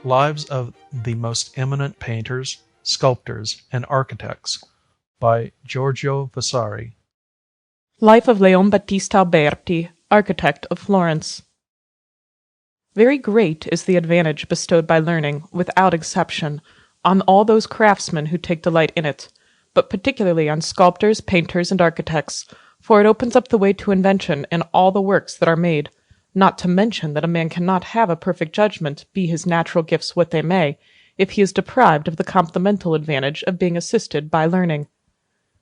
Lives of the Most Eminent Painters, Sculptors, and Architects by Giorgio Vasari. Life of Leon Battista Alberti, architect of Florence. Very great is the advantage bestowed by learning, without exception, on all those craftsmen who take delight in it, but particularly on sculptors, painters, and architects, for it opens up the way to invention in all the works that are made, not to mention that a man cannot have a perfect judgment, be his natural gifts what they may, if he is deprived of the complemental advantage of being assisted by learning.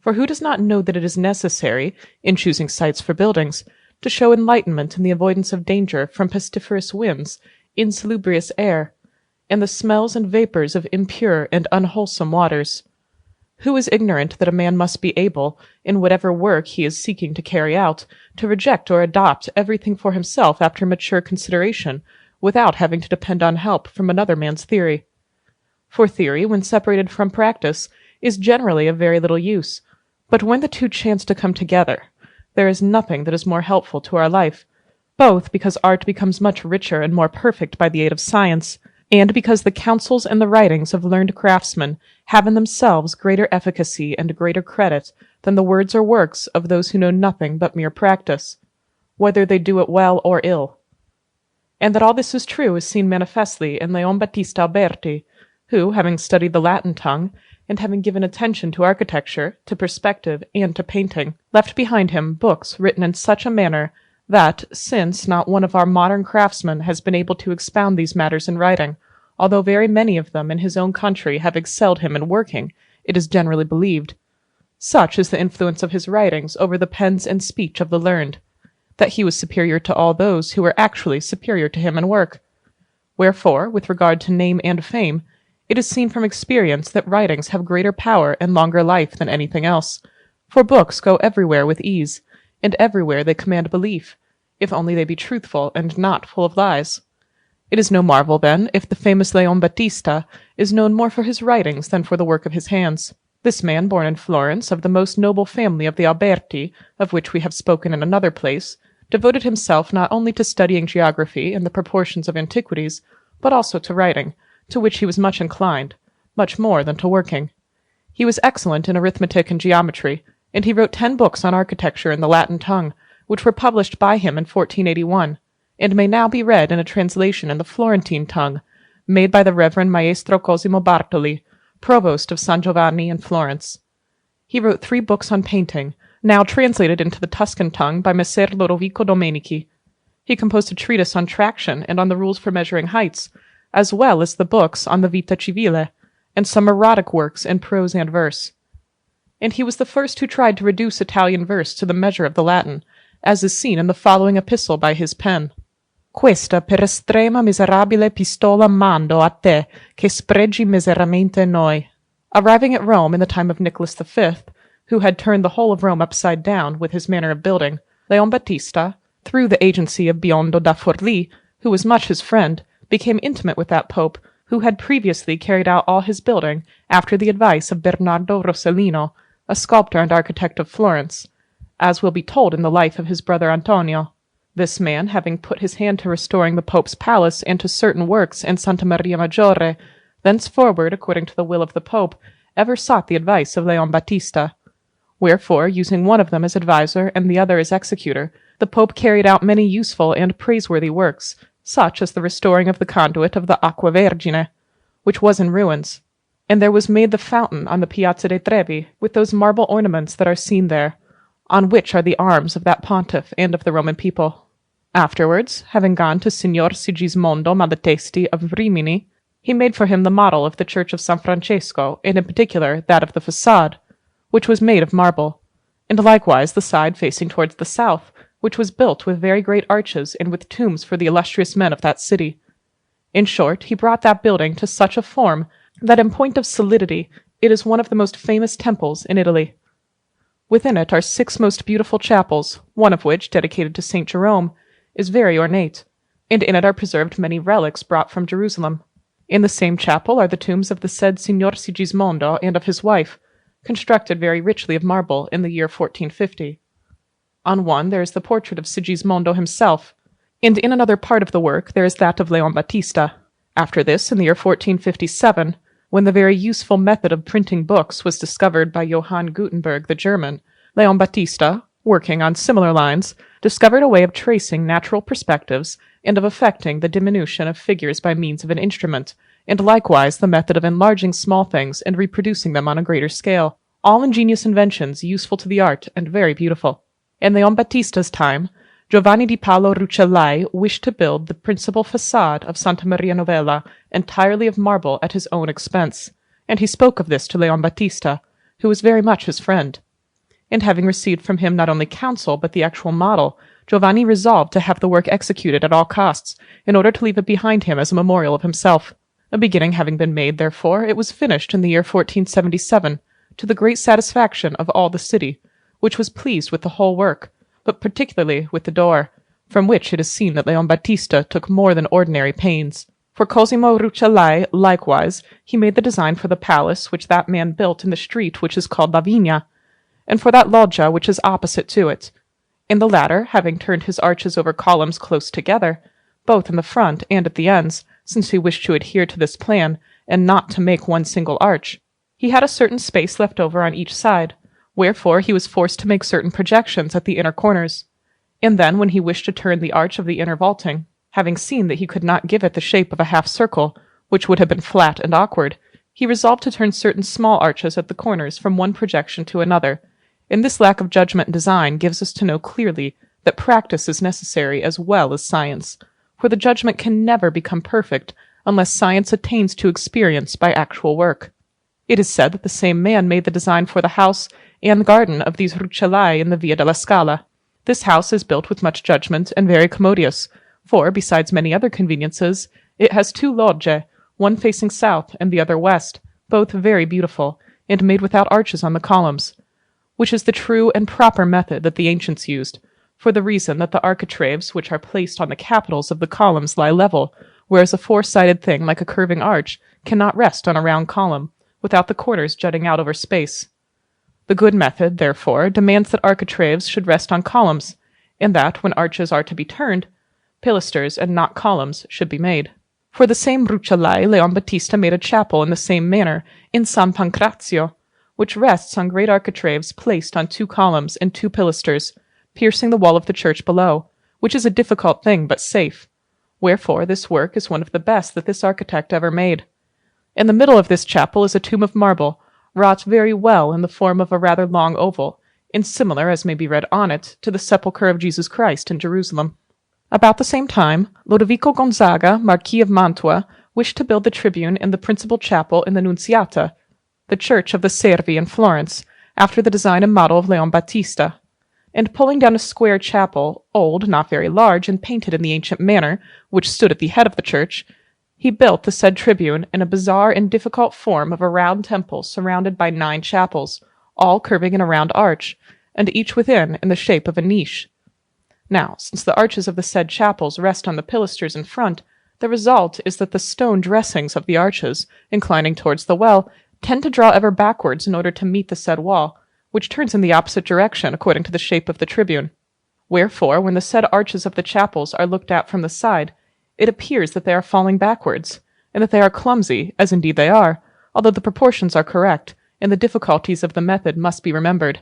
For who does not know that it is necessary, in choosing sites for buildings, to show enlightenment in the avoidance of danger from pestiferous winds, insalubrious air, and the smells and vapours of impure and unwholesome waters? Who is ignorant that a man must be able, in whatever work he is seeking to carry out, to reject or adopt everything for himself after mature consideration, without having to depend on help from another man's theory? For theory, when separated from practice, is generally of very little use, but when the two chance to come together, there is nothing that is more helpful to our life, both because art becomes much richer and more perfect by the aid of science, and because the counsels and the writings of learned craftsmen have in themselves greater efficacy and greater credit than the words or works of those who know nothing but mere practice, whether they do it well or ill. And that all this is true is seen manifestly in Leon Battista Alberti, who, having studied the Latin tongue, and having given attention to architecture, to perspective, and to painting, left behind him books written in such a manner that, since not one of our modern craftsmen has been able to expound these matters in writing, although very many of them in his own country have excelled him in working, it is generally believed. Such is the influence of his writings over the pens and speech of the learned, that he was superior to all those who were actually superior to him in work. Wherefore, with regard to name and fame, it is seen from experience that writings have greater power and longer life than anything else, for books go everywhere with ease, and everywhere they command belief, if only they be truthful and not full of lies. It is no marvel, then, if the famous Leon Battista is known more for his writings than for the work of his hands. This man, born in Florence, of the most noble family of the Alberti, of which we have spoken in another place, devoted himself not only to studying geography and the proportions of antiquities, but also to writing, to which he was much inclined, much more than to working. He was excellent in arithmetic and geometry, and he wrote 10 books on architecture in the Latin tongue, which were published by him in 1481, and may now be read in a translation in the Florentine tongue, made by the Reverend Maestro Cosimo Bartoli, Provost of San Giovanni in Florence. He wrote 3 books on painting, now translated into the Tuscan tongue by Messer Lodovico Domenici. He composed a treatise on traction and on the rules for measuring heights, as well as the books on the Vita Civile, and some erotic works in prose and verse. And he was the first who tried to reduce Italian verse to the measure of the Latin, as is seen in the following epistle by his pen. Questa per estrema miserabile pistola mando a te, che spregi miseramente noi. Arriving at Rome in the time of Nicholas V, who had turned the whole of Rome upside down with his manner of building, Leon Battista, through the agency of Biondo da Forlì, who was much his friend, became intimate with that pope, who had previously carried out all his building after the advice of Bernardo Rossellino, a sculptor and architect of Florence, as will be told in the life of his brother Antonio. This man, having put his hand to restoring the Pope's palace and to certain works in Santa Maria Maggiore, thenceforward, according to the will of the Pope, ever sought the advice of Leon Battista. Wherefore, using one of them as adviser and the other as executor, the Pope carried out many useful and praiseworthy works, such as the restoring of the conduit of the Aqua Vergine, which was in ruins, and there was made the fountain on the Piazza dei Trevi, with those marble ornaments that are seen there, on which are the arms of that pontiff and of the Roman people. Afterwards, having gone to Signor Sigismondo Malatesti of Rimini, he made for him the model of the church of San Francesco, and in particular that of the façade, which was made of marble, and likewise the side facing towards the south, which was built with very great arches and with tombs for the illustrious men of that city. In short, he brought that building to such a form that in point of solidity it is one of the most famous temples in Italy. Within it are 6 most beautiful chapels, one of which, dedicated to St. Jerome, is very ornate, and in it are preserved many relics brought from Jerusalem. In the same chapel are the tombs of the said Signor Sigismondo and of his wife, constructed very richly of marble in the year 1450. On one there is the portrait of Sigismondo himself, and in another part of the work there is that of Leon Battista. After this, in the year 1457, when the very useful method of printing books was discovered by Johann Gutenberg the German, Leon Battista, working on similar lines, discovered a way of tracing natural perspectives and of effecting the diminution of figures by means of an instrument, and likewise the method of enlarging small things and reproducing them on a greater scale, all ingenious inventions useful to the art and very beautiful. In Leon Battista's time, Giovanni di Paolo Rucellai wished to build the principal façade of Santa Maria Novella entirely of marble at his own expense, and he spoke of this to Leon Battista, who was very much his friend. And having received from him not only counsel but the actual model, Giovanni resolved to have the work executed at all costs, in order to leave it behind him as a memorial of himself. A beginning having been made, therefore, it was finished in the year 1477, to the great satisfaction of all the city, which was pleased with the whole work, but particularly with the door, from which it is seen that Leon Battista took more than ordinary pains. For Cosimo Rucellai, likewise, he made the design for the palace which that man built in the street which is called La Vigna, and for that loggia which is opposite to it. In the latter, having turned his arches over columns close together, both in the front and at the ends, since he wished to adhere to this plan, and not to make one single arch, he had a certain space left over on each side, wherefore he was forced to make certain projections at the inner corners. And then, when he wished to turn the arch of the inner vaulting, having seen that he could not give it the shape of a half-circle, which would have been flat and awkward, he resolved to turn certain small arches at the corners from one projection to another, and this lack of judgment and design gives us to know clearly that practice is necessary as well as science, for the judgment can never become perfect unless science attains to experience by actual work. It is said that the same man made the design for the house and garden of these Rucellai in the Via della Scala. This house is built with much judgment and very commodious, for, besides many other conveniences, it has 2 logge, one facing south and the other west, both very beautiful, and made without arches on the columns, which is the true and proper method that the ancients used, for the reason that the architraves which are placed on the capitals of the columns lie level, whereas a 4-sided thing like a curving arch cannot rest on a round column, without the corners jutting out over space. The good method, therefore, demands that architraves should rest on columns, and that, when arches are to be turned, pilasters and not columns should be made. For the same Rucellai, Leon Battista made a chapel in the same manner, in San Pancrazio, which rests on great architraves placed on 2 columns and 2 pilasters, piercing the wall of the church below, which is a difficult thing but safe. Wherefore this work is one of the best that this architect ever made. In the middle of this chapel is a tomb of marble, wrought very well in the form of a rather long oval, and similar, as may be read on it, to the sepulchre of Jesus Christ in Jerusalem. About the same time, Lodovico Gonzaga, Marquis of Mantua, wished to build the tribune in the principal chapel in the Nunziata, the church of the Servi in Florence, after the design and model of Leon Battista. And pulling down a square chapel, old, not very large, and painted in the ancient manner, which stood at the head of the church, he built the said tribune in a bizarre and difficult form of a round temple surrounded by 9 chapels, all curving in a round arch, and each within in the shape of a niche. Now, since the arches of the said chapels rest on the pilasters in front, the result is that the stone dressings of the arches, inclining towards the well, tend to draw ever backwards in order to meet the said wall, which turns in the opposite direction according to the shape of the tribune. Wherefore, when the said arches of the chapels are looked at from the side, it appears that they are falling backwards, and that they are clumsy, as indeed they are, although the proportions are correct, and the difficulties of the method must be remembered.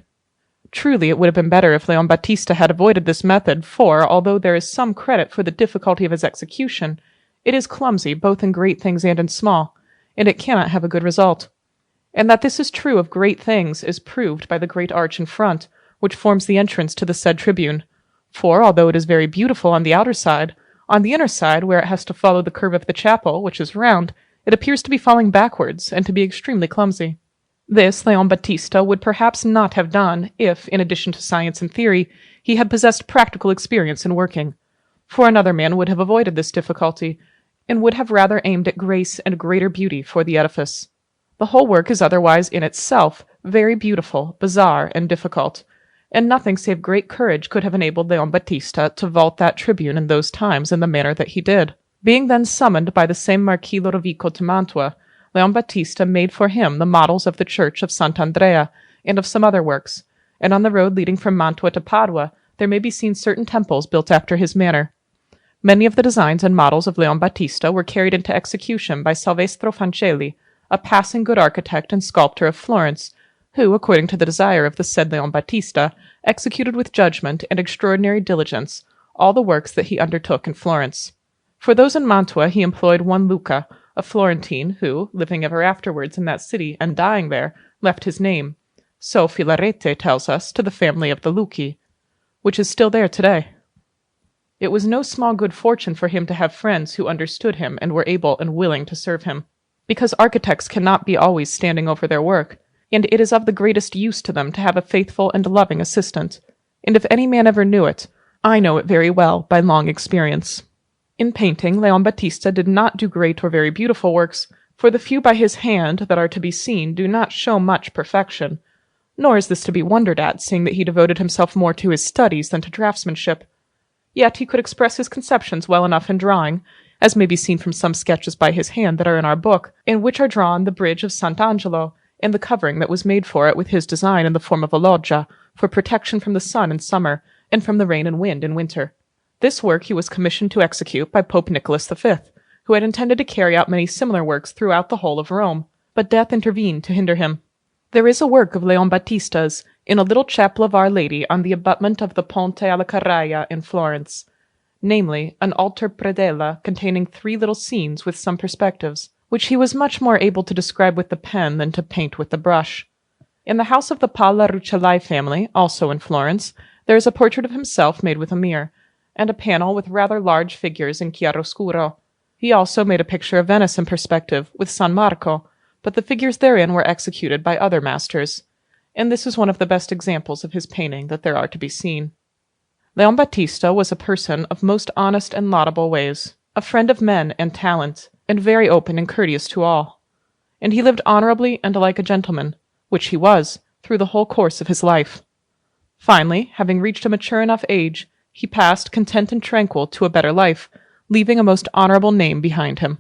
Truly it would have been better if Leon Battista had avoided this method, for, although there is some credit for the difficulty of its execution, it is clumsy both in great things and in small, and it cannot have a good result. And that this is true of great things is proved by the great arch in front, which forms the entrance to the said tribune. For, although it is very beautiful on the outer side, on the inner side, where it has to follow the curve of the chapel, which is round, it appears to be falling backwards, and to be extremely clumsy. This Leon Battista would perhaps not have done if, in addition to science and theory, he had possessed practical experience in working. For another man would have avoided this difficulty, and would have rather aimed at grace and greater beauty for the edifice. The whole work is otherwise in itself very beautiful, bizarre, and difficult, and nothing save great courage could have enabled Leon Battista to vault that tribune in those times in the manner that he did. Being then summoned by the same Marquis Lodovico to Mantua, Leon Battista made for him the models of the church of Sant'Andrea and of some other works, and on the road leading from Mantua to Padua there may be seen certain temples built after his manner. Many of the designs and models of Leon Battista were carried into execution by Salvestro Fancelli, a passing good architect and sculptor of Florence, who, according to the desire of the said Leon Battista, executed with judgment and extraordinary diligence all the works that he undertook in Florence. For those in Mantua he employed one Luca, a Florentine, who, living ever afterwards in that city and dying there, left his name, so Filarete tells us, to the family of the Lucchi, which is still there today. It was no small good fortune for him to have friends who understood him and were able and willing to serve him, because architects cannot be always standing over their work, and it is of the greatest use to them to have a faithful and loving assistant, and if any man ever knew it, I know it very well by long experience. In painting, Leon Battista did not do great or very beautiful works, for the few by his hand that are to be seen do not show much perfection, nor is this to be wondered at, seeing that he devoted himself more to his studies than to draftsmanship. Yet he could express his conceptions well enough in drawing, as may be seen from some sketches by his hand that are in our book, in which are drawn the bridge of Sant'Angelo, and the covering that was made for it with his design in the form of a loggia, for protection from the sun in summer, and from the rain and wind in winter. This work he was commissioned to execute by Pope Nicholas V, who had intended to carry out many similar works throughout the whole of Rome, but death intervened to hinder him. There is a work of Leon Battista's in a little chapel of Our Lady on the abutment of the Ponte alla Carraia in Florence, namely, an altar predella containing 3 little scenes with some perspectives, which he was much more able to describe with the pen than to paint with the brush. In the house of the Palla Rucellai family, also in Florence, there is a portrait of himself made with a mirror, and a panel with rather large figures in chiaroscuro. He also made a picture of Venice in perspective, with San Marco, but the figures therein were executed by other masters, and this is one of the best examples of his painting that there are to be seen. Leon Battista was a person of most honest and laudable ways, a friend of men and talent, and very open and courteous to all. And he lived honorably and like a gentleman, which he was, through the whole course of his life. Finally, having reached a mature enough age, he passed, content and tranquil, to a better life, leaving a most honorable name behind him.